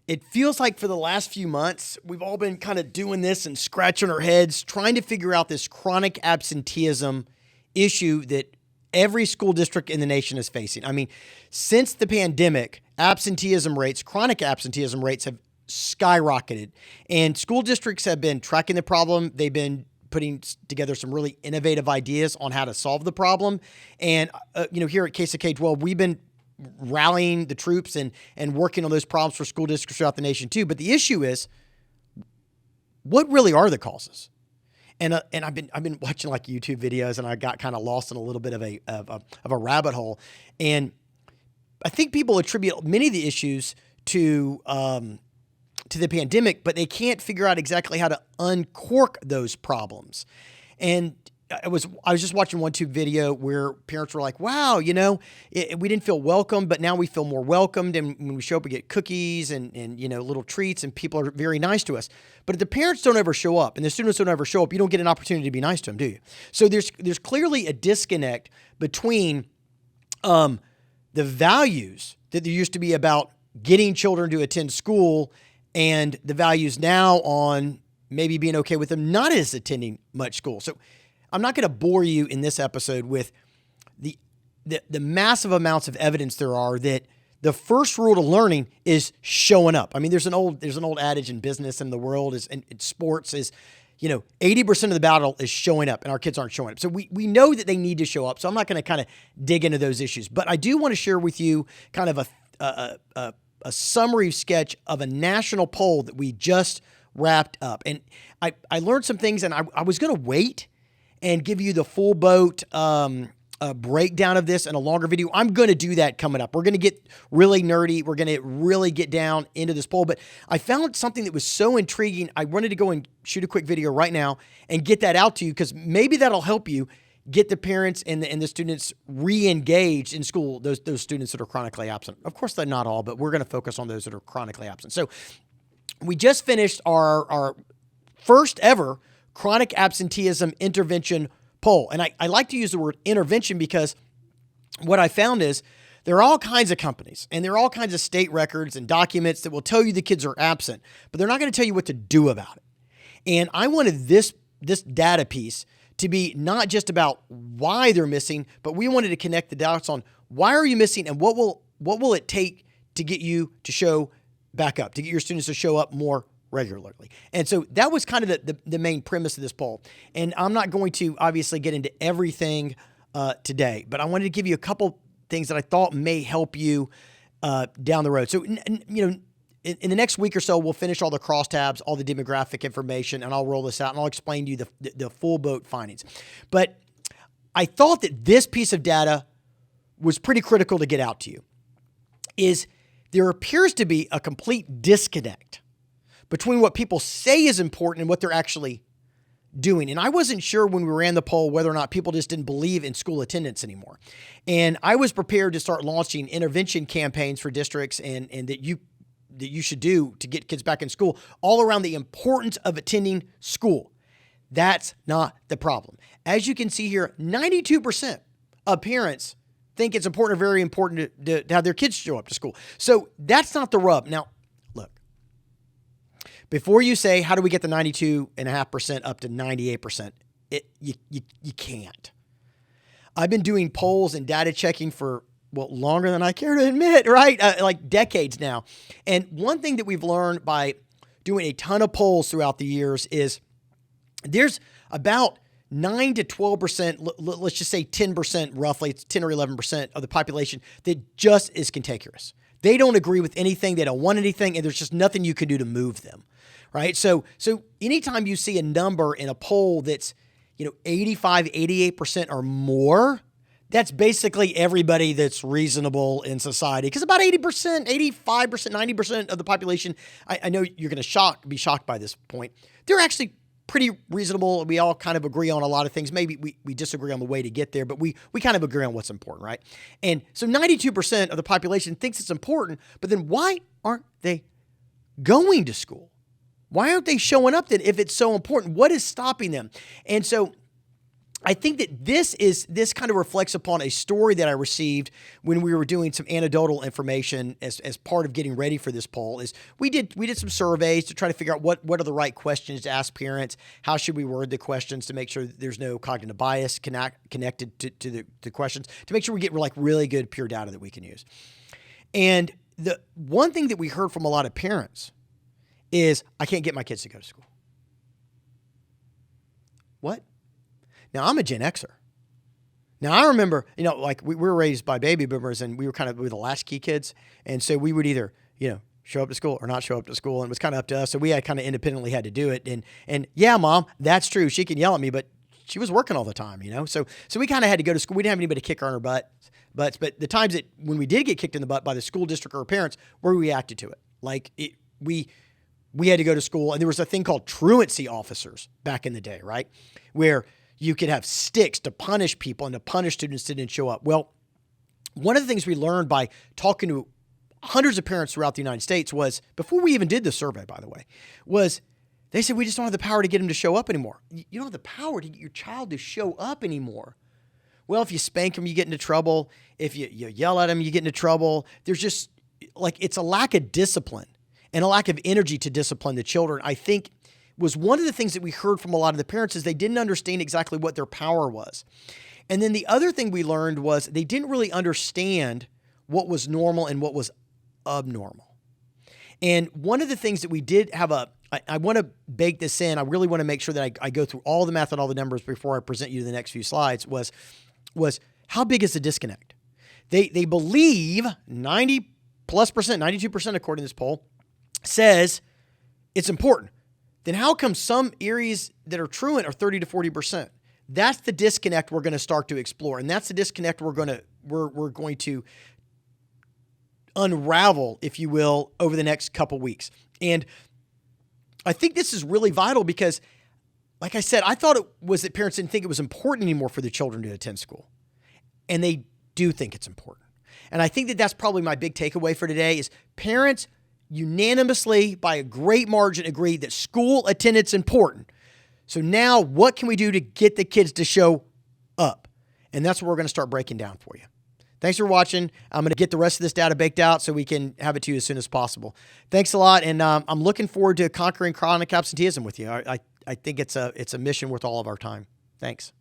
It feels like for the last few months, we've all been kind of doing this and scratching our heads, trying to figure out this chronic absenteeism issue that every school district in the nation is facing. I mean, since the pandemic, absenteeism rates, chronic absenteeism rates have skyrocketed. And school districts have been tracking the problem. They've been putting together some really innovative ideas on how to solve the problem. And, here at Caissa K-12, we've been rallying the troops and working on those problems for school districts throughout the nation too. But the issue is, what really are the causes? And I've been watching like YouTube videos, and I got kind of lost in a little bit of a rabbit hole. And I think people attribute many of the issues to the pandemic, but they can't figure out exactly how to uncork those problems. And I was just watching one YouTube video where parents were like, wow, we didn't feel welcome, but now we feel more welcomed. And when we show up, we get cookies and little treats, and people are very nice to us. But if the parents don't ever show up and the students don't ever show up, you don't get an opportunity to be nice to them, do you? So there's clearly a disconnect between the values that there used to be about getting children to attend school and the values now on maybe being okay with them not as attending much school. So I'm not going to bore you in this episode with the massive amounts of evidence there are that the first rule to learning is showing up. I mean, there's an old adage in business and the world is in sports is, 80% of the battle is showing up, and our kids aren't showing up. So we know that they need to show up. So I'm not going to kind of dig into those issues, but I do want to share with you kind of a summary sketch of a national poll that we just wrapped up. And I learned some things, and I was going to wait and give you the full boat breakdown of this in a longer video. I'm going to do that coming up. We're going to get really nerdy. We're going to really get down into this poll. But I found something that was so intriguing. I wanted to go and shoot a quick video right now and get that out to you, because maybe that'll help you get the parents and the students re-engaged in school, those students that are chronically absent. Of course, they're not all, but we're going to focus on those that are chronically absent. So we just finished our first ever chronic absenteeism intervention poll. And I like to use the word intervention because what I found is there are all kinds of companies and there are all kinds of state records and documents that will tell you the kids are absent, but they're not going to tell you what to do about it. And I wanted this data piece to be not just about why they're missing, but we wanted to connect the dots on why are you missing and what will it take to get you to show back up, to get your students to show up more regularly. And so that was kind of the main premise of this poll. And I'm not going to obviously get into everything today, but I wanted to give you a couple things that I thought may help you down the road. So, in the next week or so, we'll finish all the crosstabs, all the demographic information, and I'll roll this out and I'll explain to you the full boat findings. But I thought that this piece of data was pretty critical to get out to you. Is there appears to be a complete disconnect between what people say is important and what they're actually doing. And I wasn't sure when we ran the poll whether or not people just didn't believe in school attendance anymore. And I was prepared to start launching intervention campaigns for districts and that you should do to get kids back in school all around the importance of attending school. That's not the problem. As you can see here, 92% of parents think it's important or very important to have their kids show up to school. So that's not the rub. Now, look, before you say, how do we get the 92.5% up to 98%? You can't. I've been doing polls and data checking for, longer than I care to admit, right? Like decades now. And one thing that we've learned by doing a ton of polls throughout the years is there's about 9 to 12%, let's just say 10% roughly, it's 10 or 11% of the population that just is cantankerous. They don't agree with anything. They don't want anything. And there's just nothing you can do to move them, right? So anytime you see a number in a poll that's, 85, 88% or more, that's basically everybody that's reasonable in society. Because about 80%, 85%, 90% of the population, I know you're going to be shocked by this point. They're actually pretty reasonable. We all kind of agree on a lot of things. Maybe we disagree on the way to get there, but we kind of agree on what's important, right? And so 92% of the population thinks it's important, but then why aren't they going to school? Why aren't they showing up then if it's so important? What is stopping them? And so I think that this kind of reflects upon a story that I received when we were doing some anecdotal information as part of getting ready for this poll. Is we did some surveys to try to figure out what are the right questions to ask parents, how should we word the questions to make sure that there's no cognitive bias connected to the questions, to make sure we get like really good pure data that we can use. And the one thing that we heard from a lot of parents is, I can't get my kids to go to school. What? Now, I'm a Gen Xer. Now, I remember, like we were raised by baby boomers, and we were the latchkey kids. And so we would either, show up to school or not show up to school. And it was kind of up to us. So we had kind of independently had to do it. And yeah, Mom, that's true. She can yell at me, but she was working all the time, So we kind of had to go to school. We didn't have anybody to kick her in her butts. But the times that when we did get kicked in the butt by the school district or parents, we reacted to it. Like we had to go to school, and there was a thing called truancy officers back in the day, right? Where you could have sticks to punish people and to punish students that didn't show up. Well, one of the things we learned by talking to hundreds of parents throughout the United States was, before we even did the survey, by the way, was they said, we just don't have the power to get them to show up anymore. You don't have the power to get your child to show up anymore. Well, if you spank them, you get into trouble. If you yell at them, you get into trouble. There's just it's a lack of discipline and a lack of energy to discipline the children, I think, was one of the things that we heard from a lot of the parents, is they didn't understand exactly what their power was. And then the other thing we learned was they didn't really understand what was normal and what was abnormal. And one of the things that we did have I want to bake this in. I really want to make sure that I go through all the math and all the numbers before I present you the next few slides, was how big is the disconnect? They believe 90+%, 92% according to this poll, says it's important. Then how come some areas that are truant are 30 to 40%? That's the disconnect we're going to start to explore. And that's the disconnect we're going to unravel, if you will, over the next couple weeks. And I think this is really vital because, like I said, I thought it was that parents didn't think it was important anymore for their children to attend school. And they do think it's important. And I think that that's probably my big takeaway for today is parents unanimously, by a great margin, agreed that school attendance is important. So now what can we do to get the kids to show up? And that's what we're going to start breaking down for you. Thanks for watching. I'm going to get the rest of this data baked out so we can have it to you as soon as possible. Thanks a lot. And I'm looking forward to conquering chronic absenteeism with you. I think it's a mission worth all of our time. Thanks.